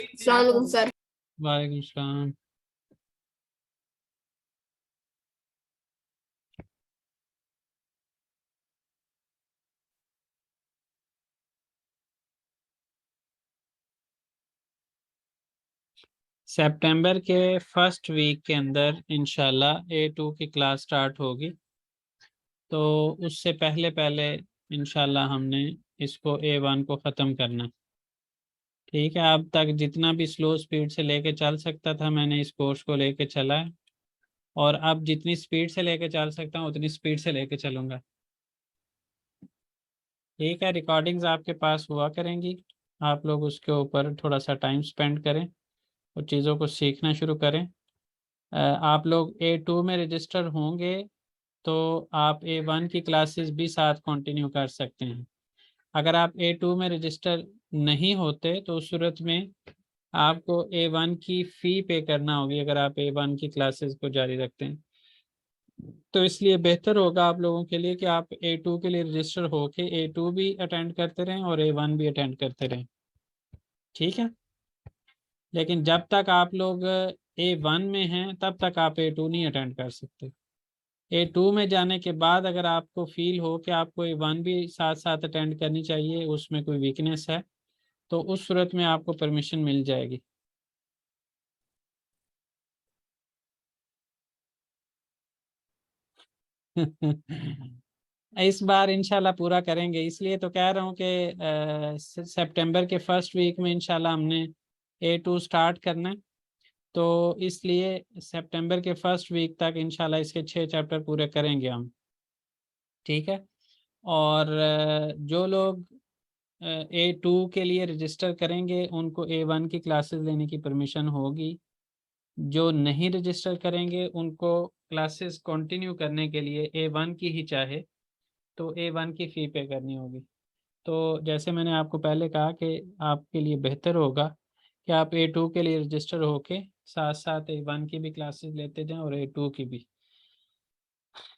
अस्सलाम वालेकुम सर। वालेकुम सलाम। सितंबर के फर्स्ट वीक के अंदर इंशाल्लाह A2 की क्लास स्टार्ट होगी, तो उससे पहले पहले इंशाल्लाह हमने इसको A1 को ख़त्म करना है। ठीक है, अब तक जितना भी स्लो स्पीड से लेके चल सकता था मैंने इस कोर्स को लेके चला है, और अब जितनी स्पीड से लेके चल सकता हूँ उतनी स्पीड से लेके चलूँगा। ठीक है, रिकॉर्डिंग्स आपके पास हुआ करेंगी, आप लोग उसके ऊपर थोड़ा सा टाइम स्पेंड करें और चीज़ों को सीखना शुरू करें। आप लोग A2 में रजिस्टर होंगे तो आप A1 की क्लासेस भी साथ कंटिन्यू कर सकते हैं। अगर आप A2 में रजिस्टर नहीं होते तो उस सूरत में आपको A1 की फ़ी पे करना होगी अगर आप A1 की क्लासेस को जारी रखते हैं। तो इसलिए बेहतर होगा आप लोगों के लिए कि आप A2 के लिए रजिस्टर होके A2 भी अटेंड करते रहें और A1 भी अटेंड करते रहें। ठीक है, लेकिन जब तक आप लोग A1 में हैं तब तक आप A2 नहीं अटेंड कर सकते। A2 में जाने के बाद अगर आपको फील हो कि आपको A1 भी साथ साथ अटेंड करनी चाहिए, उसमें कोई वीकनेस है, तो उस सूरत में आपको परमिशन मिल जाएगी। इस बार इंशाल्लाह पूरा करेंगे, इसलिए तो कह रहा हूँ कि सितंबर के फर्स्ट वीक में इंशाल्लाह हमने A2 स्टार्ट करना है, तो इसलिए सितंबर के फर्स्ट वीक तक इंशाल्लाह इसके 6 चैप्टर पूरे करेंगे हम। ठीक है, और जो लोग A2 के लिए रजिस्टर करेंगे उनको A1 की क्लासेस लेने की परमिशन होगी। जो नहीं रजिस्टर करेंगे उनको क्लासेस कंटिन्यू करने के लिए A1 की ही चाहे तो A1 की फ़ी पे करनी होगी। तो जैसे मैंने आपको पहले कहा कि आपके लिए बेहतर होगा कि आप A2 के लिए रजिस्टर होके साथ साथ A1 की भी क्लासेस लेते जाएं और A2 की भी।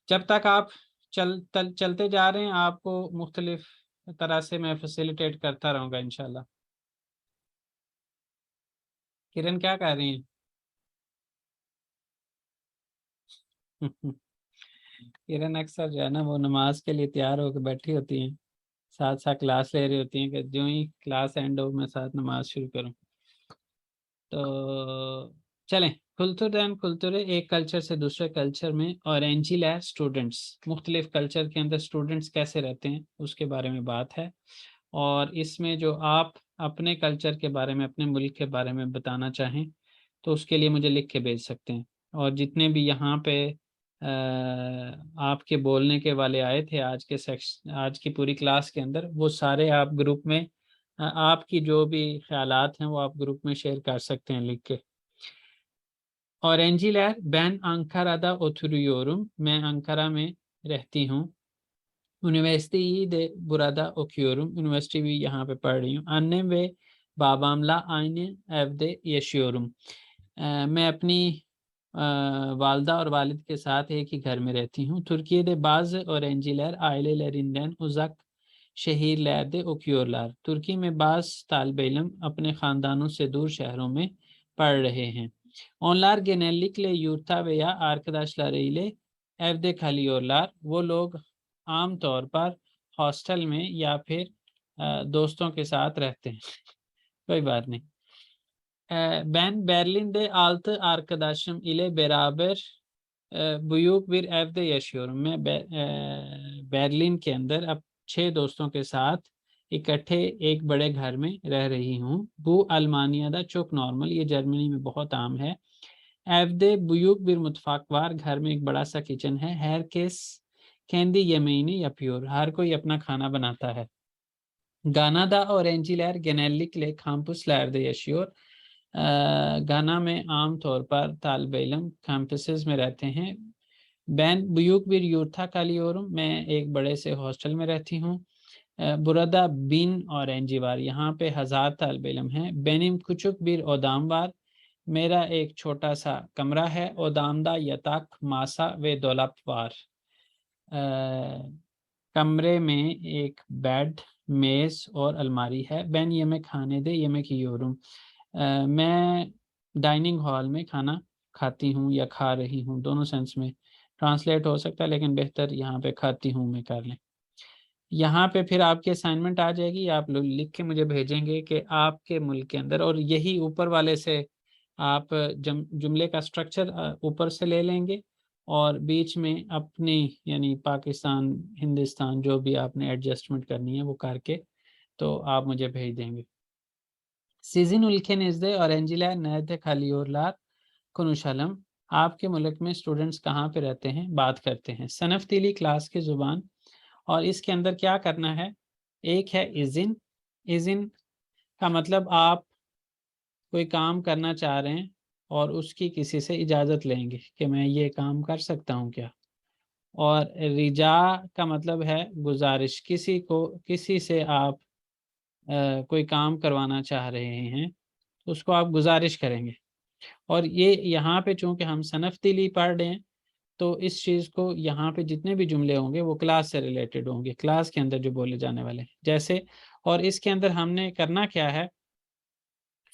जब तक आप चलते जा रहे हैं आपको मुख्तलिफ तरह से मैं फैसिलिटेट करता रहूँगा इंशाल्लाह। किरण क्या कह रही हैं? किरण अक्सर जो है ना वो नमाज के लिए तैयार होकर बैठी होती हैं, साथ साथ क्लास ले रही होती हैं कि जो ही क्लास एंड हो मैं साथ नमाज शुरू करूं। तो चलें, खुलतुरे एक कल्चर से दूसरे कल्चर में और एंजिल स्टूडेंट्स, मुख्तलिफ कल्चर के अंदर स्टूडेंट्स कैसे रहते हैं उसके बारे में बात है। और इसमें जो आप अपने कल्चर के बारे में, अपने मुल्क के बारे में बताना चाहें तो उसके लिए मुझे लिख के भेज सकते हैं। और जितने भी यहाँ पे आपके बोलने के वाले आए थे आज की पूरी क्लास के अंदर, वो सारे आप ग्रुप में आपकी जो भी ख्यालात हैं वो आप ग्रुप में शेयर कर सकते हैं लिख के। और एंजिलर बैन अंकारादा ओथुरियोरुम, मैं अंकारा में रहती हूँ। यूनिवर्सिटी दे बुरादा ओक्योरुम, यूनिवर्सिटी भी यहाँ पे पढ़ रही हूँ। अन्य वे बाबामला आइने एवदे यशियोरुम, मैं अपनी वालदा और वालिद के साथ एक ही घर में रहती हूँ। तुर्की दे बाज और एंजिलर आयले लरिंदन उजक शहीर लैदे ओक्योरलार, तुर्की में बाज तालिब इल्म अपने ख़ानदानों से दूर शहरों में पढ़ रहे हैं। ऑनलार गेनेलिकले यूरता वेया आर्कदाशलारेले एवदे खालियोरलार, वो लोग आम तौर पर हॉस्टल में या फिर दोस्तों के साथ रहते हैं। कोई बात नहीं। Ben Berlin'de 6 arkadaşım ile beraber büyük bir evde yaşıyorum। मैं बर्लिन के अंदर अब 6 दोस्तों के साथ इकट्ठे एक बड़े घर में रह रही हूँ। Bu Almanya'da çok normal, ये जर्मनी में बहुत आम है। Evde büyük bir mutfak var, घर में एक बड़ा सा किचन है। Herkes kendi yemeğini yapıyor, हर कोई अपना खाना बनाता है। Gana'da öğrenciler genellikle kampüslerde yaşıyor। गाना में आम तौर पर तालिब इल्म कैंपसेस में रहते हैं। बैन बुयूक बिर यूरथा कालियोरुम, मैं एक बड़े से हॉस्टल में रहती हूँ। बुरदा बिन और एंजीवार, यहाँ पे 1000 तालिब इल्म हैं। बेनिम कुचुक बिर ओदामवार, मेरा एक छोटा सा कमरा है। ओदामदा यताक मासा वे दौलतवार, कमरे में एक बेड, मेज और अलमारी है। बैन ये में खाने दे ये में की यूरुम, मैं डाइनिंग हॉल में खाना खाती हूँ या खा रही हूँ, दोनों सेंस में ट्रांसलेट हो सकता है, लेकिन बेहतर यहाँ पे खाती हूँ में कर लें। यहाँ पे फिर आपकी असाइनमेंट आ जाएगी, आप लोग लिख के मुझे भेजेंगे कि आपके मुल्क के अंदर, और यही ऊपर वाले से आप जुमले का स्ट्रक्चर ऊपर से ले लेंगे और बीच में अपनी यानी पाकिस्तान, हिंदुस्तान जो भी आपने एडजस्टमेंट करनी है वो करके तो आप मुझे भेज देंगे। Sizin ülkenizde öğrenciler nerede kalıyorlar? Konuşalım. आपके मुल्क में स्टूडेंट्स कहाँ पे रहते हैं, बात करते हैं। सनफ तीली क्लास की ज़ुबान, और इसके अंदर क्या करना है, एक है इज़िन। इज़िन का मतलब आप कोई काम करना चाह रहे हैं और उसकी किसी से इजाज़त लेंगे कि मैं ये काम कर सकता हूँ क्या। और रिजा का मतलब है गुजारिश, किसी से आप कोई काम करवाना चाह रहे हैं तो उसको आप गुजारिश करेंगे। और ये यहाँ पे चूंकि हम सनफ तिली पढ़ रहे हैं तो इस चीज़ को यहाँ पे जितने भी जुमले होंगे वो क्लास से रिलेटेड होंगे, क्लास के अंदर जो बोले जाने वाले जैसे। और इसके अंदर हमने करना क्या है,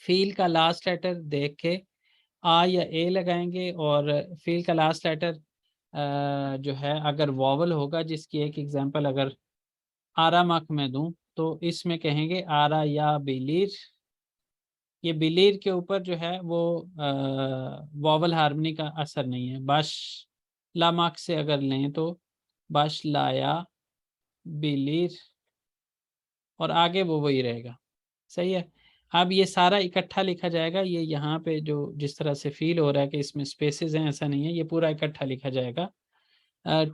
फील का लास्ट लेटर देख के आ या ए लगाएंगे, और फील का लास्ट लेटर जो है अगर वॉवल होगा, जिसकी एक एग्जांपल अगर आरा मक में दूं तो इसमें कहेंगे आरा या बिलीर। ये बिलीर के ऊपर जो है वो वॉवल हार्मनी का असर नहीं है। बाश लामाक से अगर लें तो बाश लाया बिलीर, और आगे वो वही रहेगा। सही है। अब ये सारा इकट्ठा लिखा जाएगा, ये यहाँ पे जो जिस तरह से फील हो रहा है कि इसमें स्पेसेस हैं, ऐसा नहीं है, ये पूरा इकट्ठा लिखा जाएगा।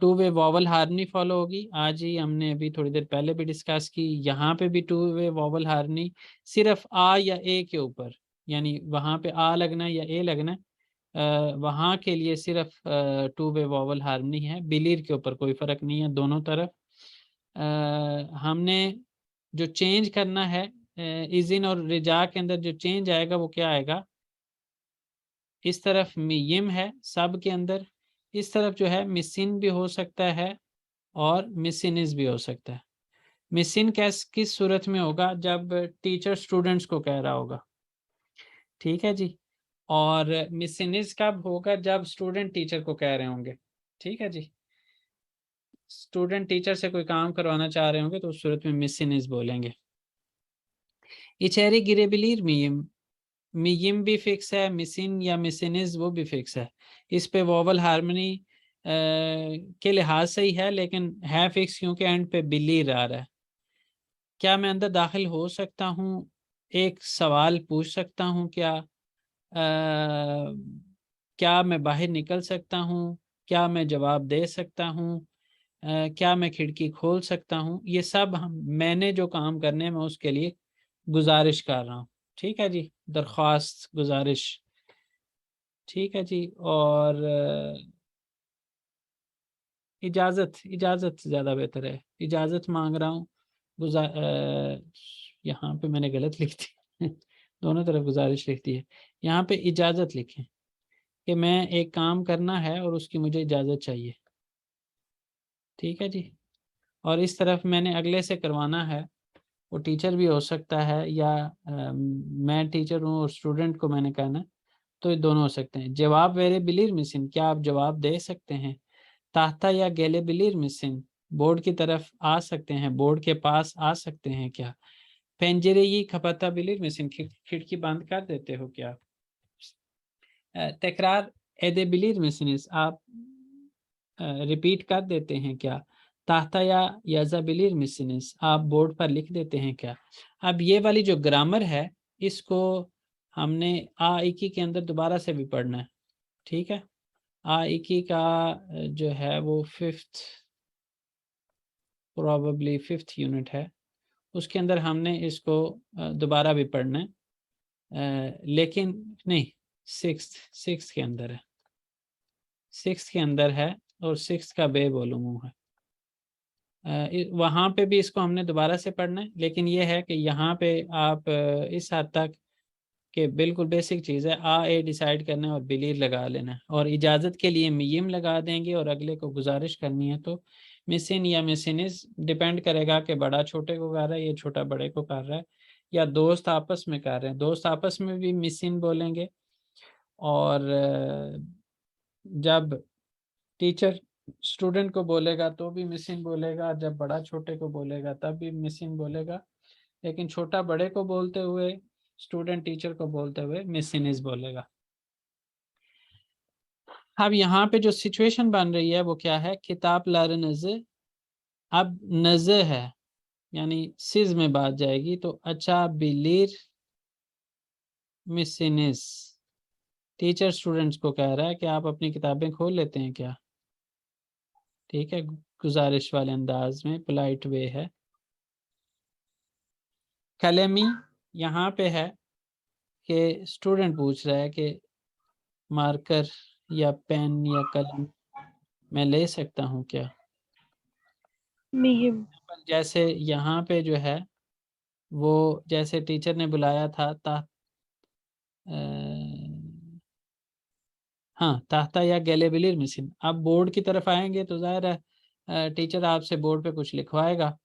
Two way vowel harmony follow होगी, आज ही हमने अभी थोड़ी देर पहले भी डिस्कस की। यहाँ पे भी टू वे वॉवल हार्मनी सिर्फ आ या ए के ऊपर, यानी वहाँ पे आ लगना या ए लगना, वहाँ के लिए सिर्फ टू वे वॉवल हार्मनी है, बिलीर के ऊपर कोई फ़र्क नहीं है दोनों तरफ। हमने जो चेंज करना है इज़िन और रिजा के अंदर जो चेंज आएगा वो क्या आएगा, इस तरफ मियम है सब के अंदर, इस तरफ जो है मिसिन भी हो सकता है और मिसिनिस भी हो सकता है। मिसिन किस सूरत में होगा, जब टीचर स्टूडेंट्स को कह रहा होगा, ठीक है जी। और मिसिनिस कब होगा, जब स्टूडेंट टीचर को कह रहे होंगे, ठीक है जी। स्टूडेंट टीचर से कोई काम करवाना चाह रहे होंगे तो उस सूरत में मिसिनिस बोलेंगे। इचेरी गिरेबिलीर मियम, मियम भी फिक्स है, मिसिन या मिसिनिस वो भी फिक्स है। इस पे वोवल हार्मनी के लिहाज से ही है, लेकिन है फिक्स क्योंकि एंड पे बिलीर आ रहा है। क्या मैं अंदर दाखिल हो सकता हूँ, एक सवाल पूछ सकता हूँ क्या, क्या मैं बाहर निकल सकता हूँ, क्या मैं जवाब दे सकता हूँ, क्या मैं खिड़की खोल सकता हूँ, ये सब मैंने जो काम करने में उसके लिए गुजारिश कर रहा हूँ। ठीक है जी, दरख्वास्त, गुजारिश, ठीक है जी। और इजाज़त, इजाज़त ज़्यादा बेहतर है, इजाज़त मांग रहा हूँ। यहाँ पे मैंने गलत लिख दी दोनों तरफ गुजारिश लिख दी है, यहाँ पे इजाज़त लिखें कि मैं एक काम करना है और उसकी मुझे इजाज़त चाहिए, ठीक है जी। और इस तरफ मैंने अगले से करवाना है, वो टीचर भी हो सकता है या मैं टीचर हूँ और स्टूडेंट को मैंने कहना है, तो ये दोनों हो सकते हैं। जवाब वेरे बिलीर मिसिन, क्या आप जवाब दे सकते हैं। ताहता या गेले बिलीर मिसिन, बोर्ड की तरफ आ सकते हैं, बोर्ड के पास आ सकते हैं क्या। पेंजरे ये खपता बिलीर मिसिन, खिड़की बंद कर देते हो क्या। तकरार एदे बिलीर मिसिनिस, आप रिपीट कर देते हैं क्या। ताहता या यजा बिलीर मिसिनिस, आप बोर्ड पर लिख देते हैं क्या। अब ये वाली जो ग्रामर है इसको हमने आ इकी के अंदर दोबारा से भी पढ़ना है, ठीक है। आ इकी का जो है वो प्रोबेबली फिफ्थ यूनिट है, उसके अंदर हमने इसको दोबारा भी पढ़ना है, लेकिन नहीं, सिक्स के अंदर है, सिक्स के अंदर है, और सिक्स का बे वॉल्यूम है। वहाँ पे भी इसको हमने दोबारा से पढ़ना है, लेकिन ये है कि यहाँ पे आप इस हद तक कि बिल्कुल बेसिक चीज़ है, आ ए डिसाइड करना है और बिलीर लगा लेना है, और इजाज़त के लिए मियम लगा देंगे, और अगले को गुजारिश करनी है तो मिसिन या मिसिनिस, डिपेंड करेगा कि बड़ा छोटे को कर रहा है या छोटा बड़े को कर रहा है, या दोस्त आपस में कर रहे हैं, दोस्त आपस में भी मिस इन बोलेंगे। और जब टीचर स्टूडेंट को बोलेगा तो भी मिस इन बोलेगा, जब बड़ा छोटे को बोलेगा तब भी मिस इन बोलेगा, लेकिन छोटा बड़े को बोलते हुए, स्टूडेंट टीचर को बोलते हुए मिस इन इज बोलेगा। अब यहाँ पे जो सिचुएशन बन रही है वो क्या है, किताब लार नज़े, अब नज़े है यानी सिज में बात जाएगी, तो अच्छा बिलीर मिसिनिस, टीचर स्टूडेंट्स को कह रहा है कि आप अपनी किताबें खोल लेते हैं क्या। ठीक है, गुजारिश वाले अंदाज में, पोलाइट वे है। कलमी यहाँ पे है कि स्टूडेंट पूछ रहा है कि मार्कर या पेन या कलम मैं ले सकता हूँ क्या। जैसे यहाँ पे जो है वो, जैसे टीचर ने बुलाया था हाँ ताहता या गैलेबिलिर मिसिन। आप बोर्ड की तरफ आएंगे तो जाहिर है टीचर आपसे बोर्ड पे कुछ लिखवाएगा,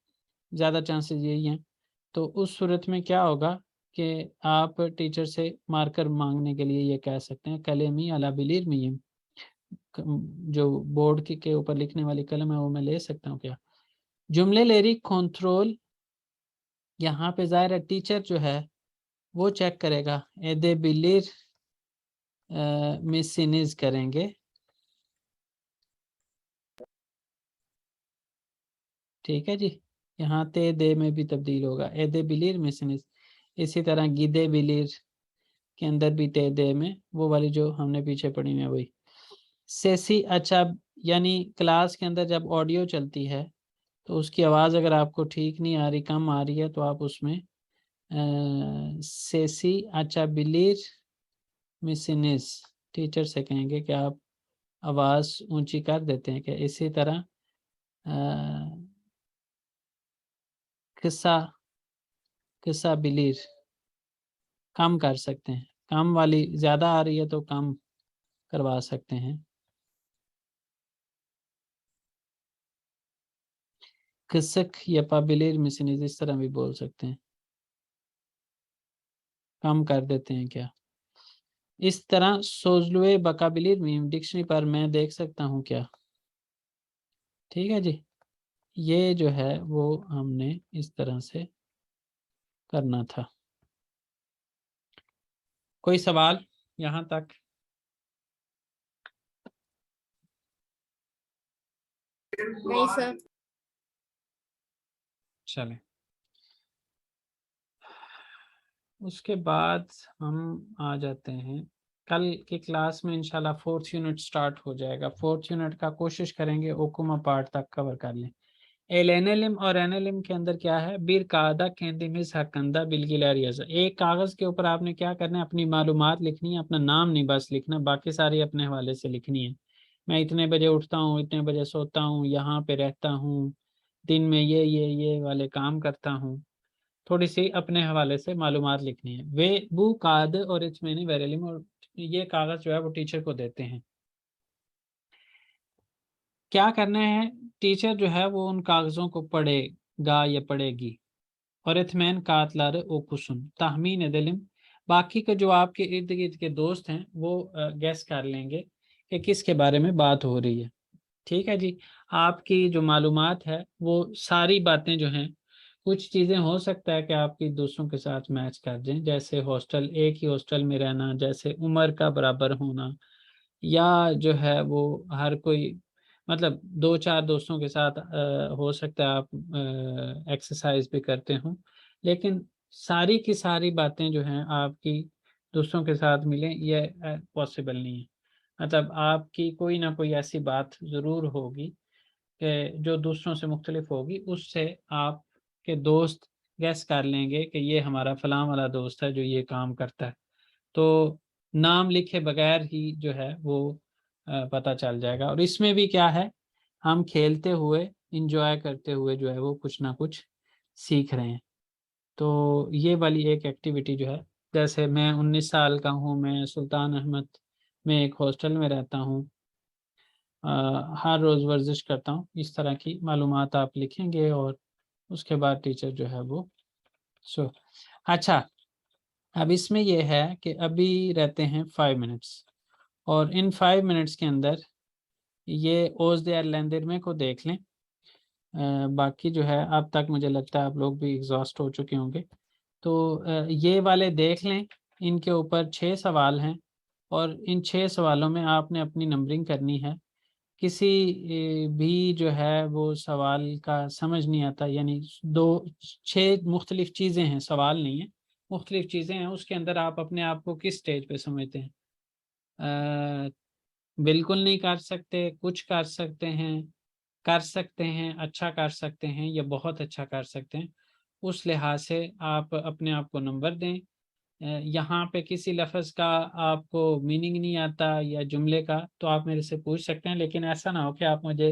ज़्यादा चांसेस यही हैं। तो उस सूरत में क्या होगा कि आप टीचर से मार्कर मांगने के लिए ये कह सकते हैं कलेमी अला बिलिर मियम, जो बोर्ड के ऊपर लिखने वाली कलम है वो मैं ले सकता हूँ क्या। जुमले लेरी कंट्रोल, यहाँ पे जाहिर है टीचर जो है वो चेक करेगा, एदे बिलिर मिसिनिज करेंगे। ठीक है जी, यहाँ ते दे में भी तब्दील होगा, एदे बिलिर मिसिनिज। इसी तरह गिदे बिलिर के अंदर भी ते दे में वो वाली जो हमने पीछे पढ़ी है वही। सेसी अच्छा, यानी क्लास के अंदर जब ऑडियो चलती है तो उसकी आवाज़ अगर आपको ठीक नहीं आ रही, कम आ रही है, तो आप उसमें सेसी अच्छा बिलिर मिसिनिज टीचर से कहेंगे कि आप आवाज़ ऊंची कर देते हैं कि। इसी तरह किस्सा किस्सा बिलीर कम कर सकते हैं, कम वाली ज़्यादा आ रही है तो कम करवा सकते हैं। किसक या पाबिलिर मिसिनिज इस तरह भी बोल सकते हैं, कम कर देते हैं क्या। इस तरह सोजलुए बकाबिलिर मीम डिक्शनरी पर मैं देख सकता हूँ क्या। ठीक है जी, ये जो है वो हमने इस तरह से करना था। कोई सवाल यहाँ तक? नहीं सर। चलें, उसके बाद हम आ जाते हैं कल की क्लास में इंशाल्लाह। 4th यूनिट स्टार्ट हो जाएगा। 4th यूनिट का कोशिश करेंगे ओकुमा पार्ट तक कवर कर लें। एलेनिलिम और एनिलिम के अंदर क्या है, बीर कादा केंदिमिस हकंदा बिलगिलारियस। एक कागज़ के ऊपर आपने क्या करना है, अपनी मालूमात लिखनी है, अपना नाम नहीं बस लिखना, बाकी सारी अपने हवाले से लिखनी है। मैं इतने बजे उठता हूँ, इतने बजे सोता हूँ, यहाँ पे रहता हूँ, दिन में ये वाले काम करता हूँ, थोड़ी सी अपने हवाले से मालूमात लिखनी है। वे बू काद और इचमेनी वेरेलिम, और ये कागज़ जो है वो टीचर को देते हैं। क्या करना है, टीचर जो है वो उन कागज़ों को पढ़ेगा या पढ़ेगी। और इत्मीन कातलार ओकुसुन ताहमीन दिलिम, बाकी के जो आपके इर्द गिर्द के दोस्त हैं वो गैस कर लेंगे कि किसके बारे में बात हो रही है। ठीक है जी, आपकी जो मालूमात है वो सारी बातें जो हैं, कुछ चीज़ें हो सकता है कि आपकी दूसरों के साथ मैच कर जाएं, जैसे हॉस्टल, एक ही हॉस्टल में रहना, जैसे उम्र का बराबर होना, या जो है वो हर कोई, मतलब दो चार दोस्तों के साथ हो सकता है आप एक्सरसाइज भी करते हों, लेकिन सारी की सारी बातें जो हैं आपकी दूसरों के साथ मिलें, ये पॉसिबल नहीं है। मतलब आपकी कोई ना कोई ऐसी बात ज़रूर होगी कि जो दूसरों से मुख्तलिफ होगी, उससे आपके दोस्त गैस कर लेंगे कि ये हमारा फलां वाला दोस्त है जो ये काम करता है। तो नाम लिखे बगैर ही जो है वो पता चल जाएगा। और इसमें भी क्या है, हम खेलते हुए, इंजॉय करते हुए जो है वो कुछ ना कुछ सीख रहे हैं। तो ये वाली एक एक्टिविटी जो है, जैसे मैं 19 साल का हूँ, मैं सुल्तान अहमद में एक हॉस्टल में रहता हूँ, हर रोज़ वर्जिश करता हूँ, इस तरह की मालूमात आप लिखेंगे और उसके बाद टीचर जो है वो सो अच्छा, अब इसमें ये है कि अभी रहते हैं 5 मिनट्स, और इन 5 मिनट्स के अंदर ये ओज देयर लेंदर में को देख लें। बाकी जो है अब तक मुझे लगता है आप लोग भी एग्जॉस्ट हो चुके होंगे, तो ये वाले देख लें। इनके ऊपर 6 सवाल हैं, और इन 6 सवालों में आपने अपनी नंबरिंग करनी है। किसी भी जो है वो सवाल का समझ नहीं आता, यानी 6 मुख्तलिफ चीज़ें हैं, सवाल नहीं है, मुख्तलिफ चीज़ें हैं, उसके अंदर आप अपने आप को किस स्टेज पे समझते हैं। अ, बिल्कुल नहीं कर सकते, कुछ कर सकते हैं, अच्छा कर सकते हैं, या बहुत अच्छा कर सकते हैं, उस लिहाज से आप अपने आप को नंबर दें। यहाँ पे किसी लफ्ज़ का आपको मीनिंग नहीं आता या जुमले का, तो आप मेरे से पूछ सकते हैं, लेकिन ऐसा ना हो कि आप मुझे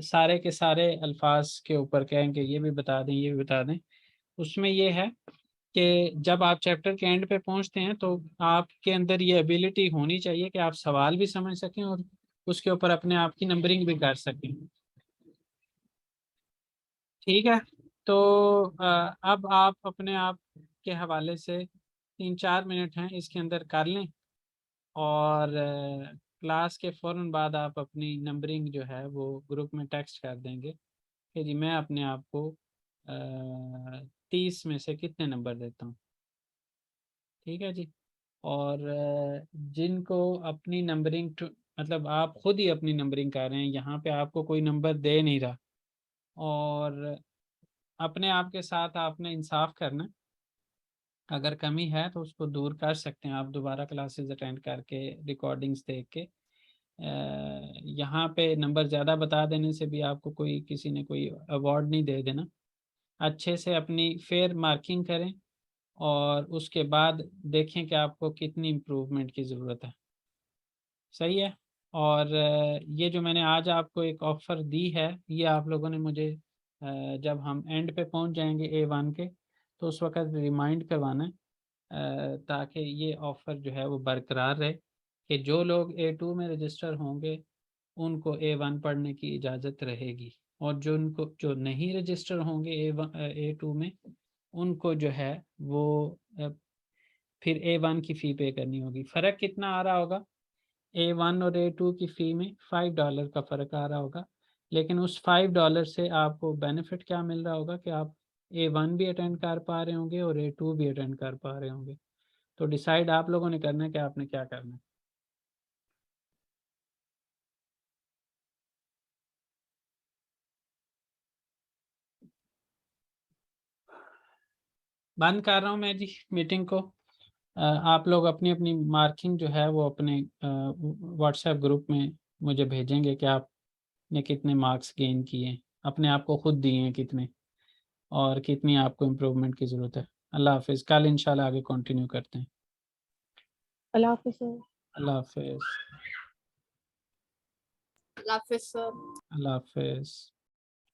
सारे के सारे अल्फाज के ऊपर कहें कि ये भी बता दें, ये भी बता दें। उसमें ये है कि जब आप चैप्टर के एंड पे पहुंचते हैं तो आपके अंदर ये एबिलिटी होनी चाहिए कि आप सवाल भी समझ सकें और उसके ऊपर अपने आप की नंबरिंग भी कर सकें। ठीक है, तो अब आप अपने आप के हवाले से 3-4 मिनट हैं इसके अंदर कर लें, और क्लास के फ़ौरन बाद आप अपनी नंबरिंग जो है वो ग्रुप में टेक्स्ट कर देंगे कि जी मैं अपने आप को 30 में से कितने नंबर देता हूँ। ठीक है जी। और जिनको अपनी नंबरिंग मतलब आप खुद ही अपनी नंबरिंग कर रहे हैं, यहाँ पे आपको कोई नंबर दे नहीं रहा, और अपने आप के साथ आपने इंसाफ करना है। अगर कमी है तो उसको दूर कर सकते हैं आप दोबारा क्लासेस अटेंड करके, रिकॉर्डिंग्स देख के। यहाँ पे नंबर ज़्यादा बता देने से भी आपको कोई किसी ने कोई अवार्ड नहीं दे देना। अच्छे से अपनी फेयर मार्किंग करें, और उसके बाद देखें कि आपको कितनी इम्प्रूवमेंट की ज़रूरत है। सही है। और ये जो मैंने आज आपको एक ऑफ़र दी है, ये आप लोगों ने मुझे जब हम एंड पे पहुंच जाएंगे A1 के, तो उस वक़्त रिमाइंड करवाना है, ताकि ये ऑफ़र जो है वो बरकरार रहे कि जो लोग A2 में रजिस्टर होंगे उनको A1 पढ़ने की इजाज़त रहेगी, और जो नहीं रजिस्टर होंगे A2 में, उनको जो है वो फिर A1 की फ़ी पे करनी होगी। फ़र्क कितना आ रहा होगा? A1 और A2 की फ़ी में $5 का फ़र्क आ रहा होगा, लेकिन उस $5 से आपको बेनिफिट क्या मिल रहा होगा कि आप A1 भी अटेंड कर पा रहे होंगे और A2 भी अटेंड कर पा रहे होंगे। तो डिसाइड आप लोगों ने करना है कि आपने क्या करना है। बंद कर रहा हूँ मैं जी मीटिंग को। आप लोग अपनी अपनी मार्किंग जो है वो अपने व्हाट्सएप ग्रुप में मुझे भेजेंगे कि आपने कितने मार्क्स गेन किए हैं, अपने आप को खुद दिए हैं कितने, और कितनी आपको इम्प्रूवमेंट की ज़रूरत है। अल्लाह हाफिज़। कल इंशाल्लाह आगे कंटिन्यू करते हैं। अल्लाह हाफिज़ सर। अल्लाह हाफिज़। अल्लाह हाफिज़ सर। अल्लाह हाफिज़।